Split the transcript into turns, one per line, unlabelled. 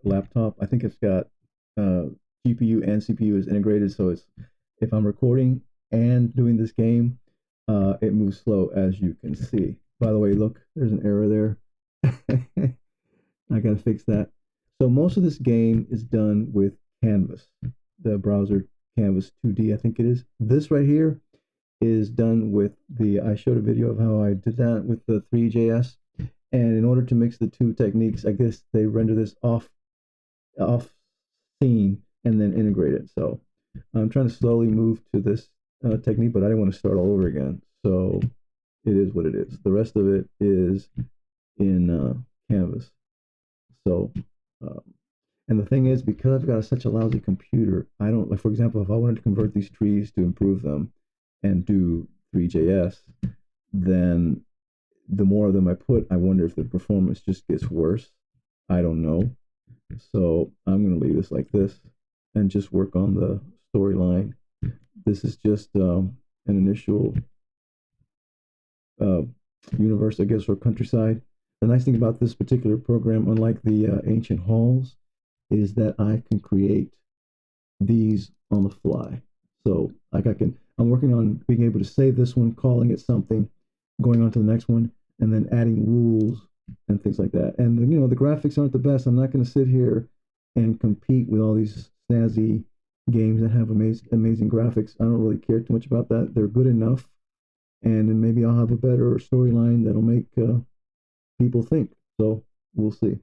laptop. I think it's got uh, GPU and CPU is integrated, so it's if I'm recording and doing this game, it moves slow as you can see. By the way, look, there's an error there. I gotta fix that. So most of this game is done with Canvas, the browser Canvas 2D, I think it is. This right here is done with the, I showed a video of how I did that with the 3JS. And in order to mix the two techniques, I guess they render this off scene and then integrate it. So I'm trying to slowly move to this technique, but I didn't want to start all over again. So it is what it is. The rest of it is in Canvas. So, um, and the thing is, because I've got such a lousy computer, I don't like, for example, if I wanted to convert these trees to improve them and do 3JS, then the more of them I put, I wonder if the performance just gets worse. I don't know. So I'm going to leave this like this and just work on the storyline. This is just an initial uh, universe, I guess, or countryside. The nice thing about this particular program, unlike the ancient halls, is that I can create these on the fly. So like I'm working on being able to save this one, calling it something, going on to the next one, and then adding rules and things like that. And the graphics aren't the best. I'm not going to sit here and compete with all these snazzy games that have amazing graphics. I don't really care too much about that. They're good enough, and then maybe I'll have a better storyline that'll make people think. So we'll see.